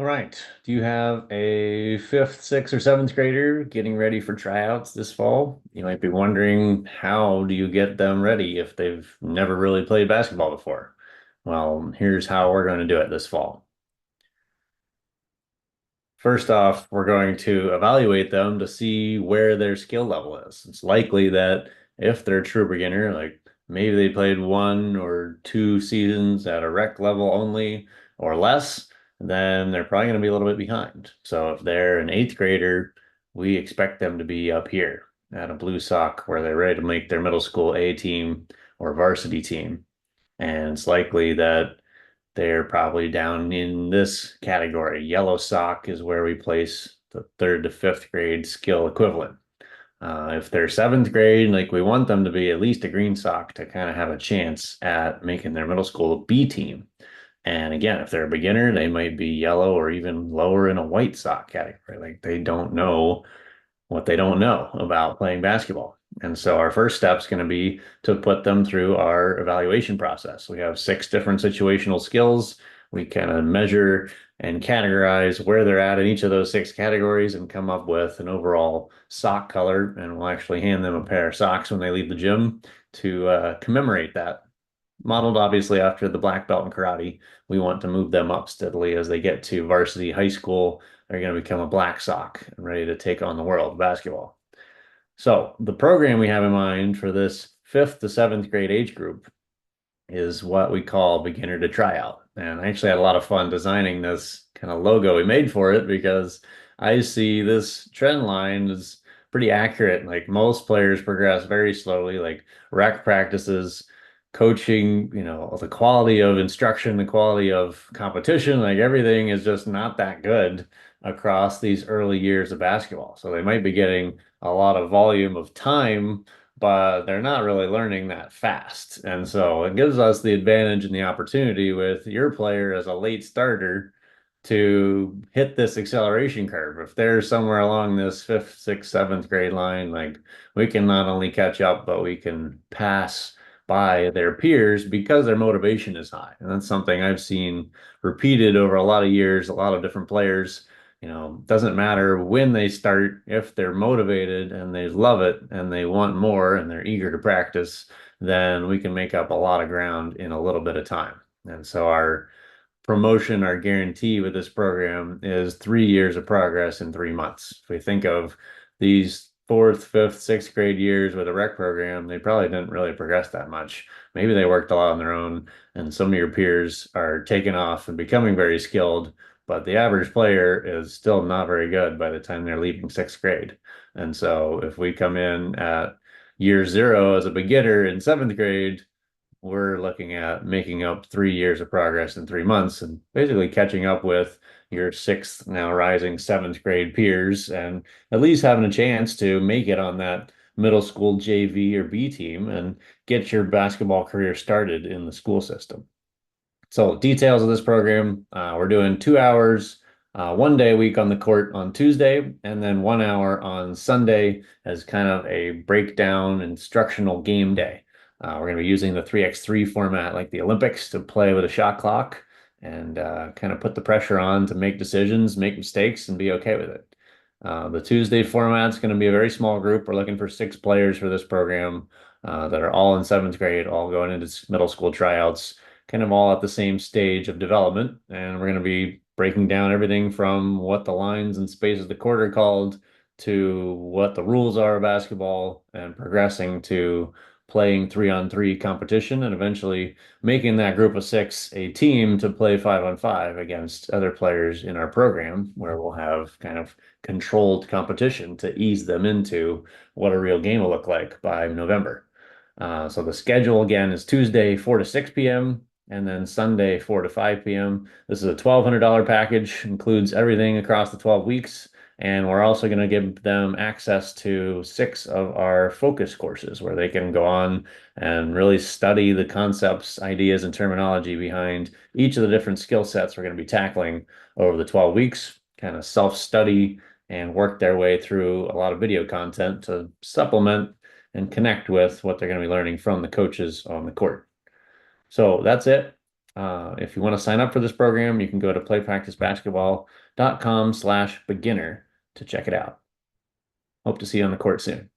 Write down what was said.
All right. Do you have a fifth, sixth, or seventh grader getting ready for tryouts this fall? You might be wondering, how do you get them ready if they've never really played basketball before? Well, here's how we're going to do it this fall. First off, we're going to evaluate them to see where their skill level is. It's likely that if they're a true beginner, like maybe they played one or two seasons at a rec level only or less, then they're probably going to be a little bit behind. So if they're an eighth grader, we expect them to be up here at a blue sock where they're ready to make their middle school A team or varsity team. And it's likely that they're probably down in this category. Yellow sock is where we place the third to fifth grade skill equivalent. If they're seventh grade, like we want them to be at least a green sock to kind of have a chance at making their middle school B team. And again, if they're a beginner, they might be yellow or even lower in a white sock category. Like they don't know what they don't know about playing basketball. And so our first step is going to be to put them through our evaluation process. We have six different situational skills. We kind of measure and categorize where they're at in each of those six categories and come up with an overall sock color. And we'll actually hand them a pair of socks when they leave the gym to commemorate that. Modeled obviously after the black belt in karate, we want to move them up steadily as they get to varsity high school. They're going to become a black sock and ready to take on the world of basketball. So the program we have in mind for this fifth to seventh grade age group is what we call beginner to tryout. And I actually had a lot of fun designing this kind of logo we made for it because I see this trend line is pretty accurate. Like most players progress very slowly, like rec practices, coaching, the quality of instruction, the quality of competition, like everything is just not that good across these early years of basketball. So they might be getting a lot of volume of time, but they're not really learning that fast. And so it gives us the advantage and the opportunity with your player as a late starter to hit this acceleration curve. If they're somewhere along this fifth, sixth, seventh grade line, like we can not only catch up, but we can pass by their peers because their motivation is high. And that's something I've seen repeated over a lot of years, a lot of different players. Doesn't matter when they start, if they're motivated and they love it and they want more and they're eager to practice, then we can make up a lot of ground in a little bit of time. And so our promotion, our guarantee with this program is 3 years of progress in 3 months. If we think of these fourth, fifth, sixth grade years with a rec program, they probably didn't really progress that much. Maybe they worked a lot on their own, and some of your peers are taking off and becoming very skilled, but the average player is still not very good by the time they're leaving sixth grade. And so if we come in at year zero as a beginner in seventh grade, we're looking at making up 3 years of progress in 3 months and basically catching up with your sixth, now rising seventh grade peers, and at least having a chance to make it on that middle school JV or B team and get your basketball career started in the school system. So details of this program, we're doing 2 hours, 1 day a week on the court on Tuesday, and then 1 hour on Sunday as kind of a breakdown instructional game day. We're going to be using the 3x3 format like the Olympics to play with a shot clock and kind of put the pressure on to make decisions, make mistakes, and be okay with it. The Tuesday format is going to be a very small group. We're looking for 6 players for this program that are all in seventh grade, all going into middle school tryouts, kind of all at the same stage of development. And we're going to be breaking down everything from what the lines and spaces of the court are called to what the rules are of basketball and progressing to playing 3-on-3 competition and eventually making that group of six a team to play 5-on-5 against other players in our program, where we'll have kind of controlled competition to ease them into what a real game will look like by November. So the schedule again is Tuesday, 4 to 6 p.m., and then Sunday, 4 to 5 p.m. This is a $1,200 package, includes everything across the 12 weeks. And we're also going to give them access to 6 of our focus courses where they can go on and really study the concepts, ideas, and terminology behind each of the different skill sets we're going to be tackling over the 12 weeks, kind of self-study and work their way through a lot of video content to supplement and connect with what they're going to be learning from the coaches on the court. So that's it. If you want to sign up for this program, you can go to playpracticebasketball.com/beginner to check it out. Hope to see you on the court soon.